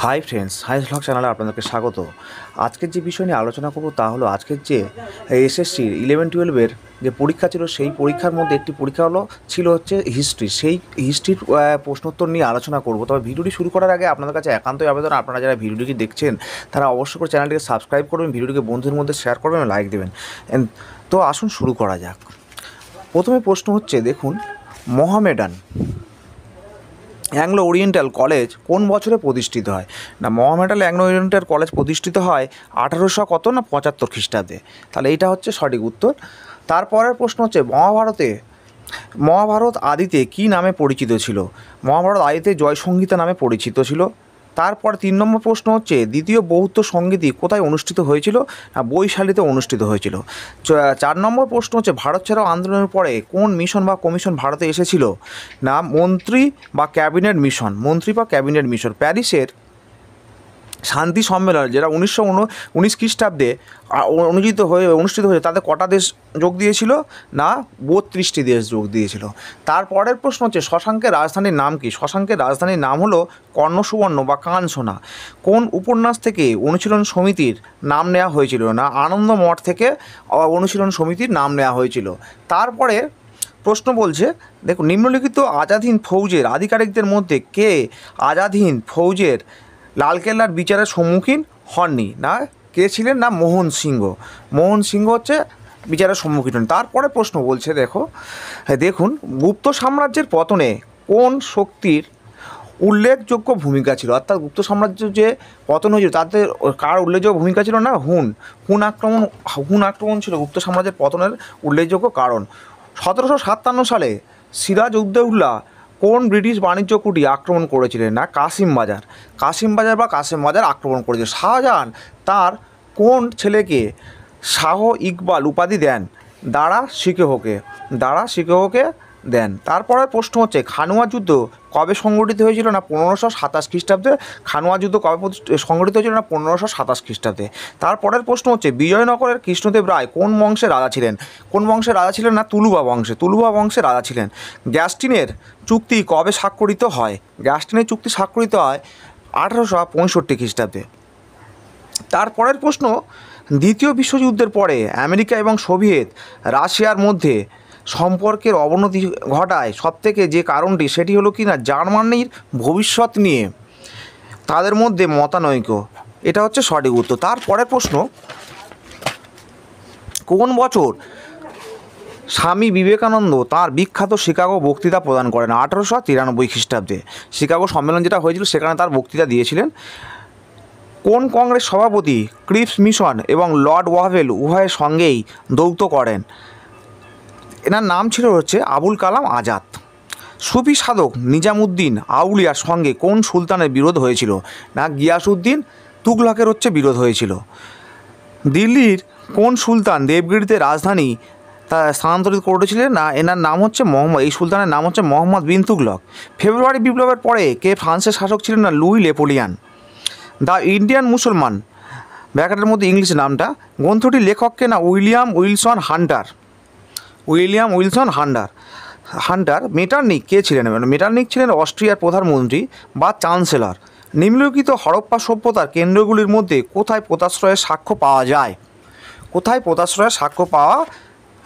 Hi friends, high blog চ্যানেলে আপনাদেরকে স্বাগত। আজকের যে বিষয় নিয়ে আলোচনা করব তা হলো আজকের যে এসএসসির 11-12-এর যে পরীক্ষা ছিল, সেই পরীক্ষার মধ্যে একটি পরীক্ষা ছিল হিস্ট্রি। সেই হিস্ট্রির প্রশ্নোত্তর নিয়ে আলোচনা করব। তবে ভিডিওটি শুরু করার আগে আপনাদের কাছে একান্তই আবেদন, আপনারা যারা ভিডিওটি দেখছেন তারা অবশ্যই করে চ্যানেলটিকে সাবস্ক্রাইব করবেন, ভিডিওটিকে বন্ধুদের মধ্যে শেয়ার করবেন, লাইক দেবেন। তো আসুন শুরু করা যাক। প্রথমে প্রশ্ন হচ্ছে, দেখুন, মোহামেডান অ্যাংলো ওরিয়েন্টাল কলেজ কোন বছরে প্রতিষ্ঠিত হয়? না, মোহামেডান অ্যাংলো ওরিয়েন্টাল কলেজ প্রতিষ্ঠিত হয় 1875 খ্রিস্টাব্দে। তাহলে এইটা হচ্ছে সঠিক উত্তর। তারপরের প্রশ্ন হচ্ছে, মহাভারত আদিতে কী নামে পরিচিত ছিল? মহাভারত আদিতে জয়সংহিতা নামে পরিচিত ছিল। তারপর 3 নম্বর প্রশ্ন হচ্ছে, দ্বিতীয় বৌদ্ধ সংগীতি কোথায় অনুষ্ঠিত হয়েছিল? না, বৈশালীতে অনুষ্ঠিত হয়েছিল। 4 নম্বর প্রশ্ন হচ্ছে, ভারত ছাড়াও আন্দোলনের পরে কোন মিশন বা কমিশন ভারতে এসেছিল? না, মন্ত্রী বা ক্যাবিনেট মিশন। প্যারিসের শান্তি সম্মেলন যেটা 1919 খ্রিস্টাব্দে অনুষ্ঠিত হয়েছে, তাতে কটা দেশ যোগ দিয়েছিল? না, 32টি দেশ যোগ দিয়েছিল। তারপরের প্রশ্ন হচ্ছে, শশাঙ্কের রাজধানীর নাম কি? শশাঙ্কের রাজধানীর নাম হলো কর্ণসুবর্ণ বা কাঞ্চনা। কোন উপন্যাস থেকে অনুশীলন সমিতির নাম নেওয়া হয়েছিল? না, আনন্দ মঠ থেকে অনুশীলন সমিতির নাম নেওয়া হয়েছিল। তারপরে প্রশ্ন বলছে, দেখুন, নিম্নলিখিত আজাদ হিন্দ ফৌজের আধিকারিকদের মধ্যে কে আজাদ হিন্দ ফৌজের লালকেল্লার বিচারের সম্মুখীন হননি? না, কে ছিলেন? না, মোহন সিংহ হচ্ছে বিচারের সম্মুখীন হন। তারপরে প্রশ্ন বলছে, দেখুন, গুপ্ত সাম্রাজ্যের পতনে কোন শক্তির উল্লেখযোগ্য ভূমিকা ছিল? অর্থাৎ গুপ্ত সাম্রাজ্য যে পতন হয়েছিল তাতে কার উল্লেখযোগ্য ভূমিকা ছিল? না, হুন আক্রমণ ছিল গুপ্ত সাম্রাজ্যের পতনের উল্লেখযোগ্য কারণ। 1757 সালে সিরাজ উদ্দৌলা কোন ব্রিটিশ বাণিজ্য কুটি আক্রমণ করেছিলেন? না, কাসিমবাজার আক্রমণ করেছিল। শাহজাহান তার কোন ছেলেকে শাহ ইকবাল উপাধি দেন? দারা শিকোহকে দেন। তারপরের প্রশ্ন হচ্ছে, খানুয়া যুদ্ধ কবে সংগঠিত হয়েছিল? না, 1527 খ্রিস্টাব্দে। খানুয়া যুদ্ধ কবে সংগঠিত হয়েছিল? না, 1527 খ্রিস্টাব্দে। তারপরের প্রশ্ন হচ্ছে, বিজয়নগরের কৃষ্ণদেব রায় কোন বংশের রাজা ছিলেন? না, তুলুভা বংশের রাজা ছিলেন। গ্যাস্টিনের চুক্তি কবে স্বাক্ষরিত হয়? গ্যাস্টিনের চুক্তি স্বাক্ষরিত হয় 1865 খ্রিস্টাব্দে। তারপরের প্রশ্ন, দ্বিতীয় বিশ্বযুদ্ধের পরে আমেরিকা এবং সোভিয়েত রাশিয়ার মধ্যে সম্পর্কের অবনতি ঘটায় সবথেকে যে কারণটি, সেটি হলো কি না, জার্মানির ভবিষ্যৎ নিয়ে তাদের মধ্যে মতানৈক্য। এটা হচ্ছে সঠিক উত্তর। তারপরের প্রশ্ন, কোন বছর স্বামী বিবেকানন্দ তাঁর বিখ্যাত শিকাগো বক্তৃতা প্রদান করেন? 1893 খ্রিস্টাব্দে। শিকাগো সম্মেলন যেটা হয়েছিল সেখানে তার বক্তৃতা দিয়েছিলেন। কোন কংগ্রেস সভাপতি ক্রিপস মিশন এবং লর্ড ওয়াভেল উভয়ের সঙ্গেই দৌত্য করেন? এনার নাম ছিল হচ্ছে আবুল কালাম আজাদ। সুফি সাধক নিজামুদ্দিন আউলিয়ার সঙ্গে কোন সুলতানের বিরোধ হয়েছিল? না, গিয়াসউদ্দিন তুগলকের বিরোধ হয়েছিল। দিল্লির কোন সুলতান দেবগিরিতে রাজধানী স্থানান্তরিত করেছিলেন? না, এনার নাম হচ্ছে এই সুলতানের নাম হচ্ছে মোহাম্মদ বিন তুগলক। ফেব্রুয়ারি বিপ্লবের পরে কে ফ্রান্সের শাসক ছিলেন? না, লুই লেপোলিয়ান। দ্য ইন্ডিয়ান মুসলমান, ব্র্যাকেটের মধ্যে ইংলিশ নামটা, গ্রন্থটির লেখককে? না, উইলিয়াম উইলসন হান্টার। মেটারনিক কে ছিলেন? মেটারনিক ছিলেন অস্ট্রিয়ার প্রধানমন্ত্রী বা চ্যান্সেলর। নিম্নলিখিত হরপ্পা সভ্যতার কেন্দ্রগুলির মধ্যে কোথায় পোতাশ্রয়ের সাক্ষ্য পাওয়া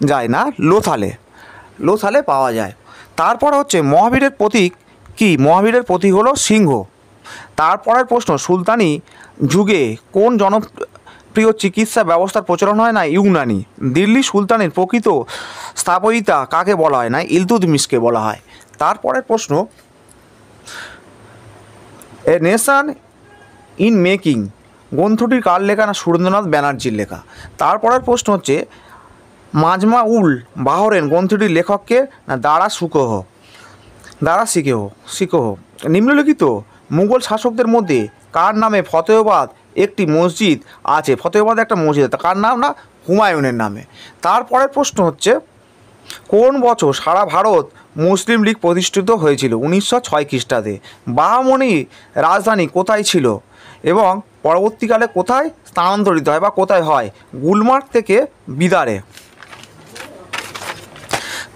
যায়? না, লোথালে পাওয়া যায়। তারপর হচ্ছে, মহাবীরের প্রতীক কি? মহাবীরের প্রতীক হলো সিংহ। তারপরের প্রশ্ন, সুলতানি যুগে কোন জনপ্রিয় চিকিৎসা ব্যবস্থার প্রচলন হয়? না, ইউনানি। দিল্লি সুলতানের প্রকৃত স্থাপত্যিতা কাকে বলা হয়? না, ইলতুৎমিশকে বলা হয়। তারপরের প্রশ্ন, এ নেশন ইন মেকিং গ্রন্থটির কার লেখা? না, সুরেন্দ্রনাথ ব্যানার্জির লেখা। তারপরের প্রশ্ন হচ্ছে, মাজমা উল বাহরেন গ্রন্থটির লেখককে? না, দারা শিকোহ। নিম্নলিখিত মুঘল শাসকদের মধ্যে কার নামে ফতেহাবাদ একটি মসজিদ আছে? ফতেহাবাদ একটা মসজিদ আছে, কার নাম? না, হুমায়ুনের নামে। তারপরের প্রশ্ন হচ্ছে, কোন বছর সারা ভারত মুসলিম লীগ প্রতিষ্ঠিত হয়েছিল? 1906 খ্রিস্টাব্দে। বাহামনি রাজধানী কোথায় ছিল এবং পরবর্তীকালে কোথায় স্থানান্তরিত হয় বা কোথায় হয়? গুলমার্গ থেকে বিদারে।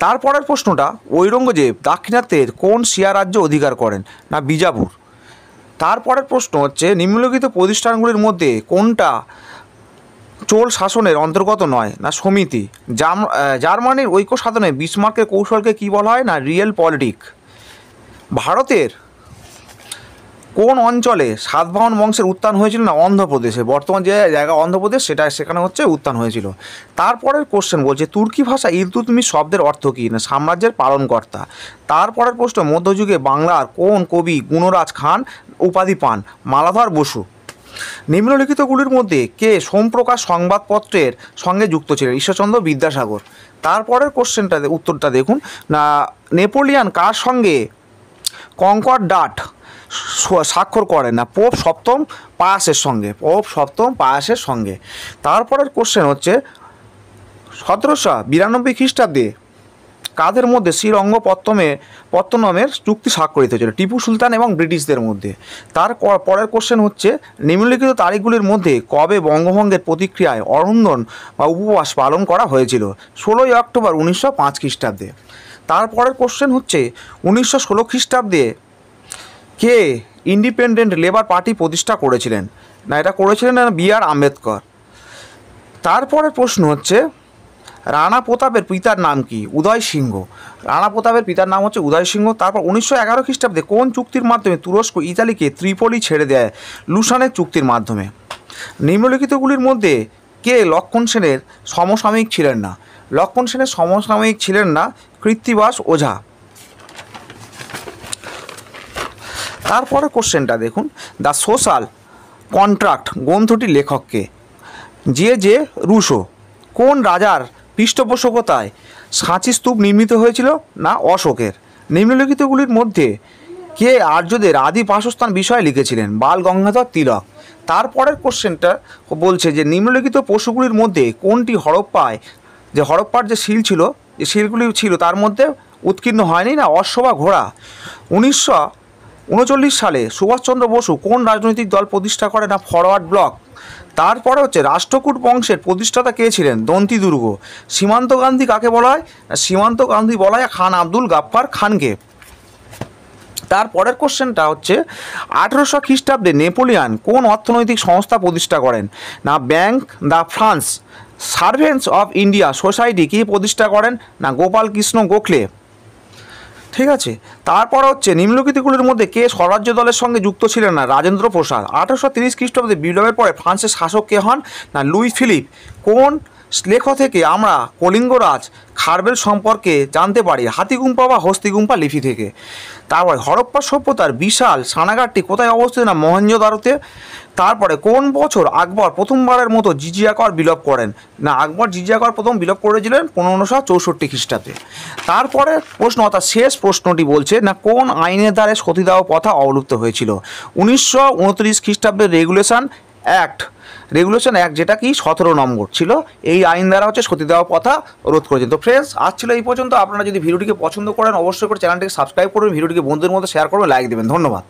তারপরের প্রশ্নটা, ঔরঙ্গজেব দাক্ষিণাত্যের কোন শিয়া রাজ্য অধিকার করেন? না, বিজাপুর। তারপরের প্রশ্ন হচ্ছে নিম্নলিখিত প্রতিষ্ঠানগুলির মধ্যে কোনটা চোল শাসনের অন্তর্গত নয়? না সমিতি। জার্মানির ঐক্য সাধনে বিসমার্কের কৌশলকে কী বলা হয়? না রিয়েল পলিটিক। ভারতের কোন অঞ্চলে সাতবাহন বংশের উত্থান হয়েছিল? না অন্ধ্রপ্রদেশে। বর্তমান যে জায়গা অন্ধ্রপ্রদেশ সেখানে হচ্ছে উত্থান হয়েছিল। তারপরের কোশ্চেন বলছে তুর্কি ভাষা ইলতুৎমিশ শব্দের অর্থ কী? না সাম্রাজ্যের পালনকর্তা। তারপরের প্রশ্ন মধ্যযুগে বাংলার কোন কবি গুণরাজ খান উপাধি পান? মালাধর বসু। নিম্নলিখিতগুলির মধ্যে কে সোমপ্রকাশ সংবাদপত্রের সঙ্গে যুক্ত ছিলেন? ঈশ্বরচন্দ্র বিদ্যাসাগর। তারপরের উত্তরটা দেখুন, না নেপোলিয়ান কার সঙ্গে কনকর্ডাট স্বাক্ষর করেন? না পোপ সপ্তম পায়াসের সঙ্গে। তারপরের কোশ্চেন হচ্ছে 1792 খ্রিস্টাব্দে কাদের মধ্যে শ্রীরঙ্গপত্তনমের চুক্তি স্বাক্ষরিত হয়েছিল? টিপু সুলতান এবং ব্রিটিশদের মধ্যে। পরের কোশ্চেন হচ্ছে নিম্নলিখিত তারিখগুলির মধ্যে কবে বঙ্গভঙ্গের প্রতিক্রিয়ায় অরুন্ধন বা উপবাস পালন করা হয়েছিল? 16 অক্টোবর 1905 খ্রিস্টাব্দে। তারপরের কোশ্চেন হচ্ছে 1916 খ্রিস্টাব্দে কে ইন্ডিপেন্ডেন্ট লেবার পার্টি প্রতিষ্ঠা করেছিলেন? না এটা করেছিলেন বি.আর. আম্বেদকর। তারপরের প্রশ্ন হচ্ছে রানা প্রতাপের পিতার নাম কি? উদয় সিংহ। রানা প্রতাপের পিতার নাম হচ্ছে উদয় সিংহ। তারপর 1911 খ্রিস্টাব্দে কোন চুক্তির মাধ্যমে তুরস্ক ইতালিকে ত্রিপলি ছেড়ে দেয়? লুসানের চুক্তির মাধ্যমে। নিম্নলিখিতগুলির মধ্যে কে লক্ষণ সেনের সমসাময়িক ছিলেন না? লক্ষণ সেনের সমসাময়িক ছিলেন না কৃত্তিবাস ওঝা। তারপরে কোশ্চেনটা দেখুন, দ্য সোশ্যাল কন্ট্রাক্ট গ্রন্থটির লেখককে? যে রুশো। কোন রাজার পৃষ্ঠপোষকতায় সাঁচি স্তূপ নির্মিত হয়েছিল? না অশোকের। নিম্নলিখিতগুলির মধ্যে কে আর্যদের আদি বাসস্থান বিষয়ে লিখেছিলেন? বাল গঙ্গাধর তিলক। তারপরের কোশ্চেনটা বলছে যে নিম্নলিখিত পশুগুলির মধ্যে কোনটি হরপ্পার যে শিল ছিল, যে শিলগুলি ছিল তার মধ্যে উৎকীর্ণ হয়নি? না অশ্ব বা ঘোড়া। 1939 সালে সুভাষচন্দ্র বসু কোন রাজনৈতিক দল প্রতিষ্ঠা করে? না ফরওয়ার্ড ব্লক। তারপরে হচ্ছে রাষ্ট্রকূট বংশের প্রতিষ্ঠাতা কে ছিলেন? দন্তি দুর্গ। সীমান্ত গান্ধী কাকে বলা হয়? সীমান্ত গান্ধী বলা হয় খান আব্দুল গাফফার খানকে। তারপরের কোশ্চেনটা হচ্ছে 1800 খ্রিস্টাব্দে নেপোলিয়ান কোন অর্থনৈতিক সংস্থা প্রতিষ্ঠা করেন? না Banque de France. Servants of India Society কে প্রতিষ্ঠা করেন? না গোপাল কৃষ্ণ গোখলে। ঠিক আছে। তারপর হচ্ছে নিম্নলিখিতগুলির মধ্যে কে স্বরাজ্য দলের সঙ্গে যুক্ত ছিলেন? না রাজেন্দ্র প্রসাদ। 1830 খ্রিস্টাব্দে বিপ্লবের পরে ফ্রান্সের শাসক কে হন? না লুই ফিলিপ। কোন লেখ থেকে আমরা কলিঙ্গরাজ খারবেল সম্পর্কে জানতে পারি? হাতিগুম্পা বা হস্তিগুম্পা লিপি থেকে। তারপরে হরপ্পা সভ্যতার বিশাল স্নানাগারটি কোথায় অবস্থিত? না মহেঞ্জোদারোতে। তারপরে কোন বছর আকবর প্রথমবারের মতো জিজিয়া কর বিলোপ করেন? না আকবর জিজিয়া কর প্রথম বিলোপ করেছিলেন 1564 খ্রিস্টাব্দে। তারপরে প্রশ্ন অর্থাৎ শেষ প্রশ্নটি বলছে না কোন আইনের দ্বারা সতীদাহ প্রথা অবলুপ্ত হয়েছিল? 1929 খ্রিস্টাব্দের রেগুলেশন অ্যাক্ট যেটা কি 17 নম্বর ছিল, এই আইন দ্বারা হচ্ছে সতীদাহ প্রথা রোধ করেছেন। তো ফ্রেন্ডস আজ ছিল এই পর্যন্ত। আপনারা যদি ভিডিওটিকে পছন্দ করেন অবশ্যই করে চ্যানেলটিকে সাবস্ক্রাইব করবেন, ভিডিওটিকে বন্ধুদের মধ্যে শেয়ার করবেন, লাইক দেবেন। ধন্যবাদ।